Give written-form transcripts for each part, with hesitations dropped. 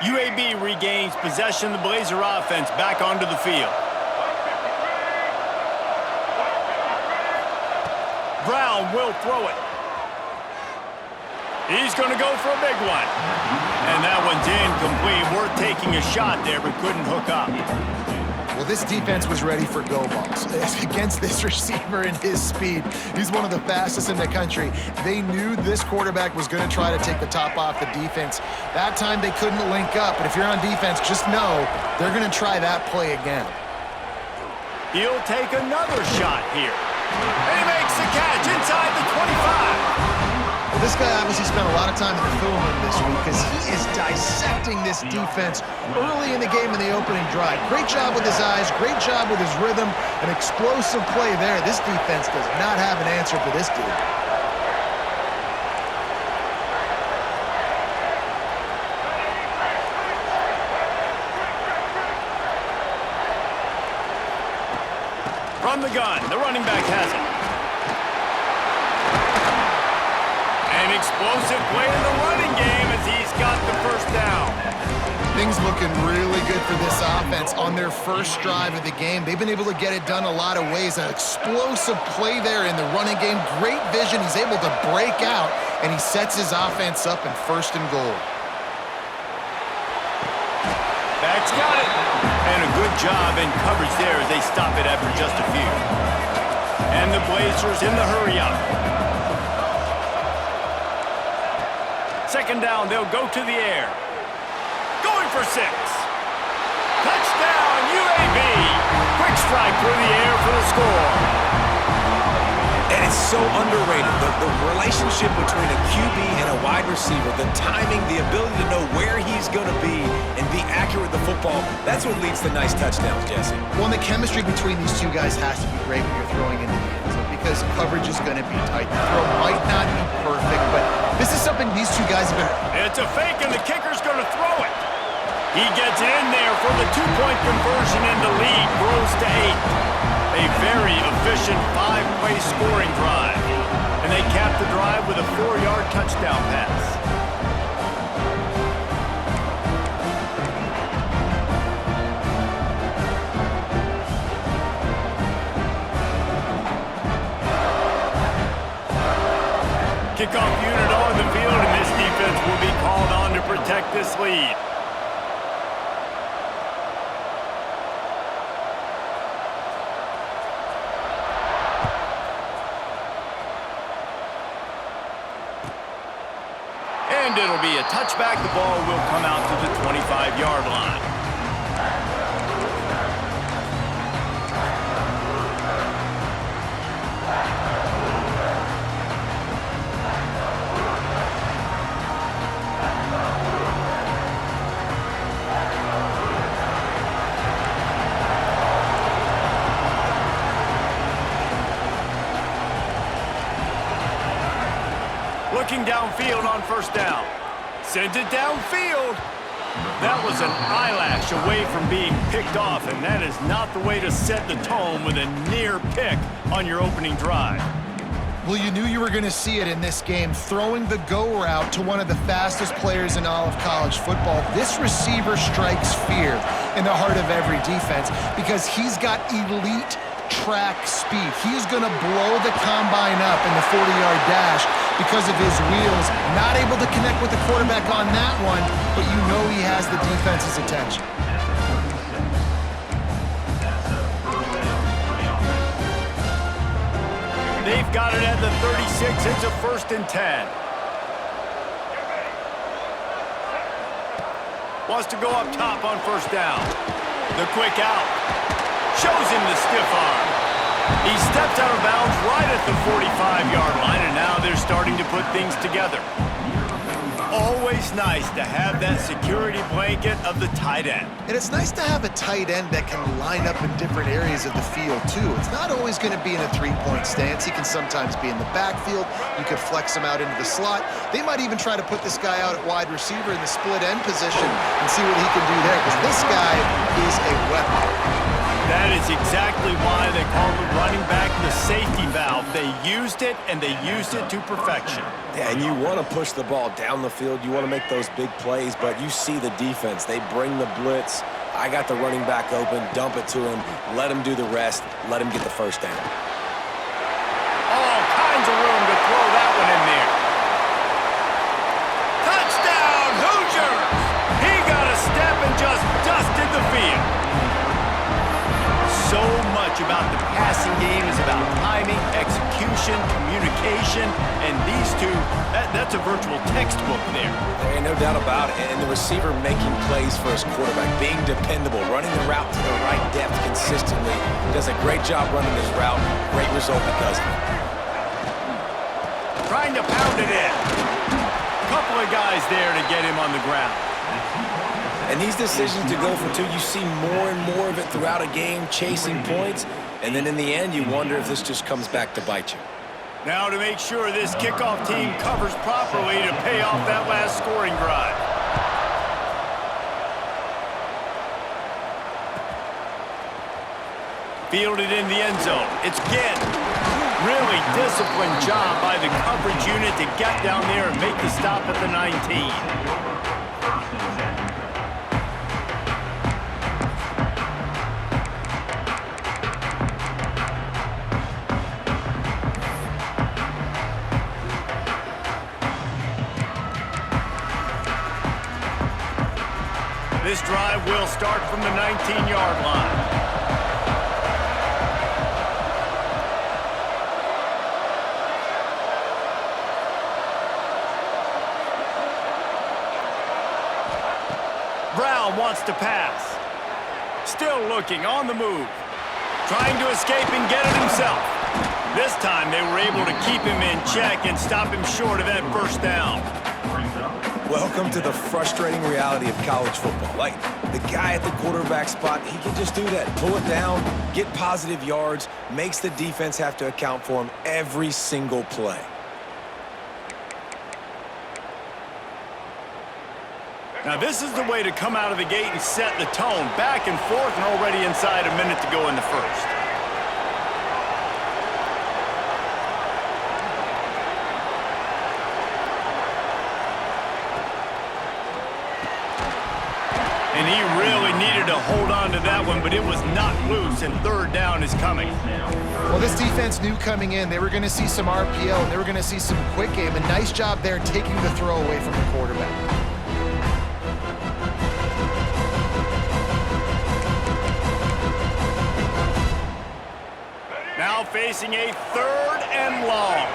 UAB regains possession of the Blazer offense back onto the field. Brown will throw it. He's going to go for a big one. And that one's incomplete. Worth taking a shot there, but couldn't hook up. Well, this defense was ready for go balls. Against this receiver and his speed, he's one of the fastest in the country. They knew this quarterback was going to try to take the top off the defense. That time they couldn't link up, but if you're on defense, just know they're going to try that play again. He'll take another shot here. And he makes the catch inside the 25. Well, this guy obviously spent a lot of time in the film room this week because he is dissecting this defense early in the game in the opening drive. Great job with his eyes, great job with his rhythm, an explosive play there. This defense does not have an answer for this dude. From the gun, the running back has it. An explosive play in the running game as he's got the first down. Things looking really good for this offense on their first drive of the game. They've been able to get it done a lot of ways. An explosive play there in the running game. Great vision. He's able to break out, and he sets his offense up in 1st and goal. Back's got it. And a good job in coverage there as they stop it after just a few. And the Blazers in the hurry-up. 2nd down, they'll go to the air. Going for 6. Touchdown, UAB. Quick strike through the air for the score. And it's so underrated. The relationship between a QB and a wide receiver, the timing, the ability to know where he's going to be and be accurate with the football, that's what leads to nice touchdowns, Jesse. Well, and the chemistry between these two guys has to be great when you're throwing into the end zone because coverage is going to be tight. The throw might not be perfect, but this is something these two guys have been... It's a fake, and the kicker's going to throw it. He gets it in there for the 2-point conversion, and the lead grows to 8. A very efficient 5-play scoring drive. And they cap the drive with a 4-yard touchdown pass. Kickoff unit on the field, and this defense will be called on to protect this lead. And it'll be a touchback. The ball will come out to the 25-yard line. Looking downfield on 1st down. Sends it downfield. That was an eyelash away from being picked off, and that is not the way to set the tone with a near pick on your opening drive. Well, you knew you were going to see it in this game, throwing the go route to one of the fastest players in all of college football. This receiver strikes fear in the heart of every defense because he's got elite track speed. He's going to blow the combine up in the 40-yard dash because of his wheels. Not able to connect with the quarterback on that one, but you know he has the defense's attention. They've got it at the 36. It's a 1st and 10. Wants to go up top on 1st down. The quick out. Shows him the stiff arm. He steps out of bounds right at the 45-yard line, and now they're starting to put things together. Always nice to have that security blanket of the tight end. And it's nice to have a tight end that can line up in different areas of the field, too. It's not always going to be in a 3-point stance. He can sometimes be in the backfield. You could flex him out into the slot. They might even try to put this guy out at wide receiver in the split end position and see what he can do there, because this guy is a weapon. That is exactly why they call the running back the safety valve. They used it, and they used it to perfection. Yeah, and you want to push the ball down the field. You want to make those big plays, but you see the defense. They bring the blitz. I got the running back open, dump it to him, let him do the rest, let him get the first down. All kinds of room to throw that one in there. Touchdown, Hoosiers! He got a step and just dusted the field. So much about the passing game is about timing, execution, communication, and these two, that's a virtual textbook there. There ain't no doubt about it. And the receiver making plays for his quarterback, being dependable, running the route to the right depth consistently. Does a great job running his route. Great result because of it. Trying to pound it in. A couple of guys there to get him on the ground. And these decisions to go for two, you see more and more of it throughout a game, chasing points. And then in the end, you wonder if this just comes back to bite you. Now to make sure this kickoff team covers properly to pay off that last scoring drive. Fielded in the end zone. It's Ginn. Really disciplined job by the coverage unit to get down there and make the stop at the 19. This drive will start from the 19-yard line. Brown wants to pass. Still looking, on the move. Trying to escape and get it himself. This time they were able to keep him in check and stop him short of that first down. Welcome to the frustrating reality of college football. Like, the guy at the quarterback spot, he can just do that. Pull it down, get positive yards, makes the defense have to account for him every single play. Now, this is the way to come out of the gate and set the tone. Back and forth and already inside a minute to go in the first. And he really needed to hold on to that one, but it was not loose, and third down is coming. Well, this defense knew coming in they were going to see some RPO, and they were going to see some quick game. A nice job there taking the throw away from the quarterback. Now facing a third and long.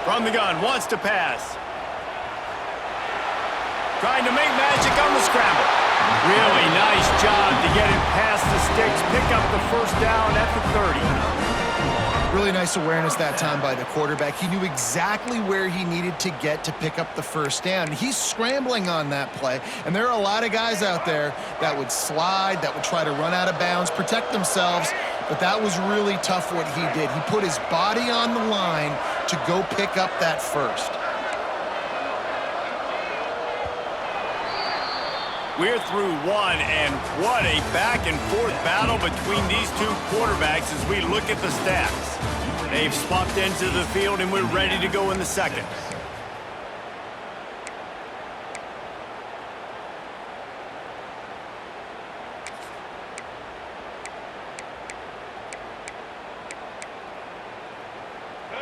From the gun, wants to pass. Trying to make magic on the scramble. Really nice job to get him past the sticks, pick up the first down at the 30. Really nice awareness that time by the quarterback. He knew exactly where he needed to get to pick up the first down. He's scrambling on that play, and there are a lot of guys out there that would slide, that would try to run out of bounds, protect themselves, but that was really tough what he did. He put his body on the line to go pick up that first. We're through one, and what a back-and-forth battle between these two quarterbacks as we look at the stats. They've swapped ends of the field, and we're ready to go in the second.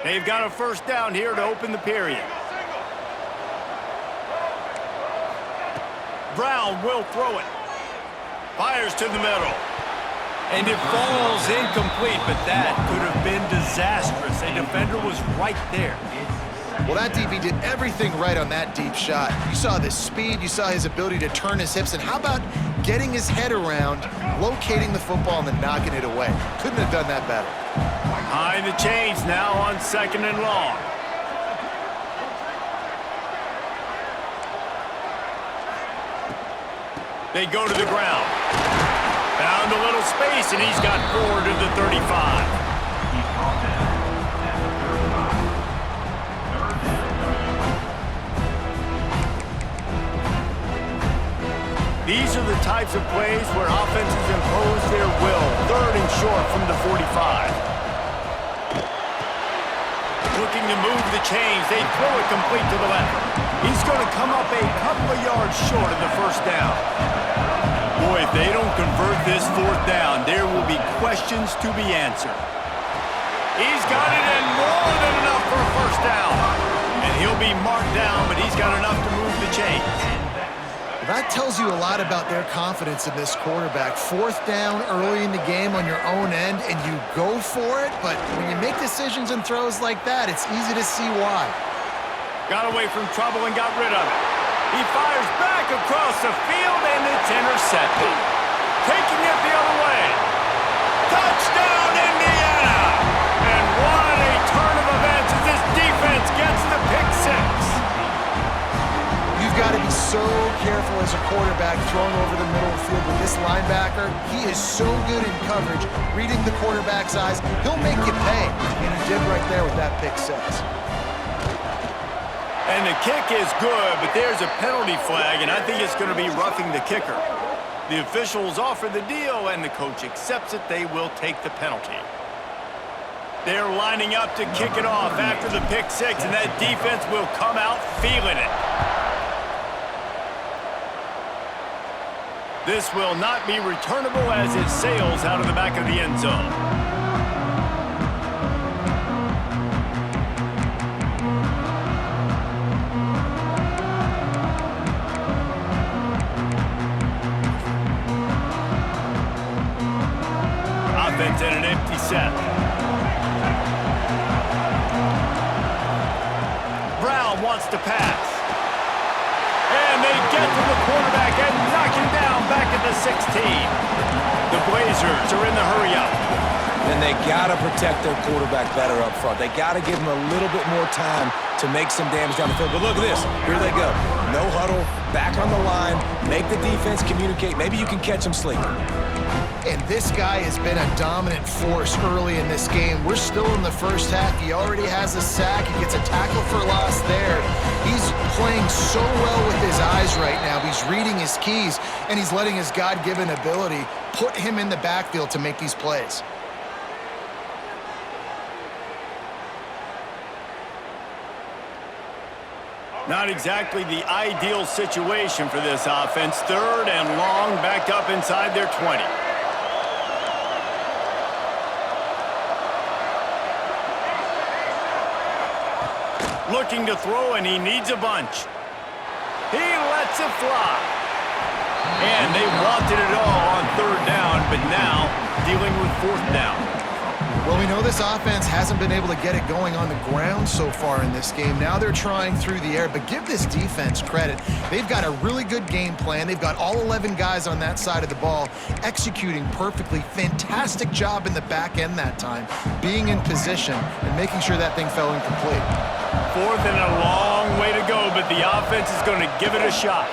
They've got a first down here to open the period. Brown will throw it. Fires to the middle. And it falls incomplete, but that could have been disastrous. A defender was right there. Well, that DB did everything right on that deep shot. You saw the speed, you saw his ability to turn his hips, and how about getting his head around, locating the football, and then knocking it away? Couldn't have done that better. Behind the chains now on second and long. They go to the ground. Found a little space, and he's got forward to the 35. These are the types of plays where offenses impose their will. 3rd and short from the 45. Looking to move the chains. They throw it complete to the left. He's going to come up a couple of yards short of the first down. Boy, if they don't convert this 4th down, there will be questions to be answered. He's got it in more than enough for a first down. And he'll be marked down, but he's got enough to move the chains. That tells you a lot about their confidence in this quarterback. 4th down early in the game on your own end, and you go for it, but when you make decisions and throws like that, it's easy to see why. Got away from trouble and got rid of it. He fires back across the field, and it's intercepted. Taking it the other way. Touchdown, Indiana! And what a turn of events as this defense gets the pick 6. You've got to be so careful as a quarterback throwing over the middle of the field with this linebacker. He is so good in coverage, reading the quarterback's eyes. He'll make you pay, and he did right there with that pick 6. And the kick is good, but there's a penalty flag, and I think it's going to be roughing the kicker. The officials offer the deal, and the coach accepts it. They will take the penalty. They're lining up to kick it off after the pick 6, and that defense will come out feeling it. This will not be returnable as it sails out of the back of the end zone. Offense in an empty set. Brown wants to pass. And they get to the quarterback and knock him down back at the 16. The Blazers are in the hurry-up. Then they got to protect their quarterback better up front. They got to give him a little bit more time to make some damage down the field. But look at this. Here they go. No huddle, back on the line, make the defense communicate. Maybe you can catch them sleeping. And this guy has been a dominant force early in this game. We're still in the first half. He already has a sack. He gets a tackle for loss there. He's playing so well with his eyes right now. He's reading his keys, and he's letting his God-given ability put him in the backfield to make these plays. Not exactly the ideal situation for this offense. 3rd and long, backed up inside their 20. Looking to throw, and he needs a bunch. He lets it fly. And they wanted it all on 3rd down, but now dealing with 4th down. Well, we know this offense hasn't been able to get it going on the ground so far in this game. Now they're trying through the air, but give this defense credit. They've got a really good game plan. They've got all 11 guys on that side of the ball executing perfectly. Fantastic job in the back end that time, being in position and making sure that thing fell incomplete. 4th and a long way to go, but the offense is going to give it a shot.